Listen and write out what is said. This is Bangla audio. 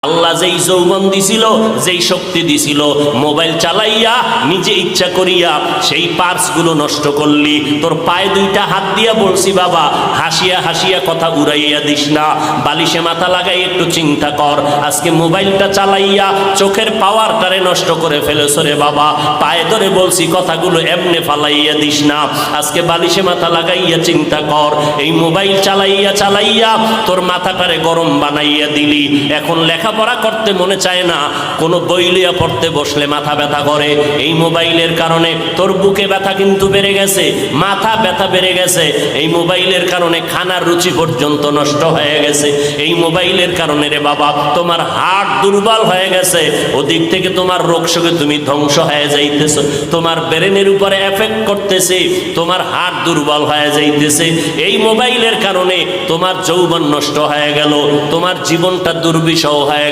আল্লাহ যেই যৌবন দিছিল, যেই শক্তি দিছিল, মোবাইল চালাইয়া নিজে ইচ্ছা করিয়া সেই পার্সগুলো নষ্ট করলি। তোর পায়ে দুইটা হাত দিয়া বলছি বাবা, হাসিয়া হাসিয়া কথা উড়াইয়া দিস না, বালিশে মাথা লাগাই একটু চিন্তা কর। আজকে মোবাইলটা চালাইয়া চোখের পাওয়ারটারে নষ্ট করে ফেলেছ রে বাবা। পায়ে ধরে বলছি কথাগুলো এমনে ফালাইয়া দিস না। আজকে বালিশে মাথা লাগাইয়া চিন্তা কর, এই মোবাইল চালাইয়া চালাইয়া তোর মাথাটারে গরম বানাইয়া দিলি। এখন লেখাপড়া করতে মনে চায় না, কোনো বই লিয়া পড়তে বসলে মাথা ব্যথা করে। এই মোবাইলের কারণে তোর বুকে ব্যথা কিন্তু বেড়ে গেছে, মাথা ব্যথা বেড়ে গেছে। এই মোবাইলের কারণে খানার রুচি পর্যন্ত নষ্ট হয়ে গেছে। এই মোবাইলের কারণে রে বাবা তোমার হার্ট দুর্বল হয়ে গেছে। ওদিক থেকে তোমার রোগ শোকে তুমি ধ্বংস হয়ে যাইতেছ, তোমার ব্রেনের উপরে এফেক্ট করতেছে, তোমার হার্ট দুর্বল হয়ে যাইতেছে। এই মোবাইলের কারণে তোমার যৌবন নষ্ট হয়ে গেল, তোমার জীবনটা দুর্বিষহ হয়ে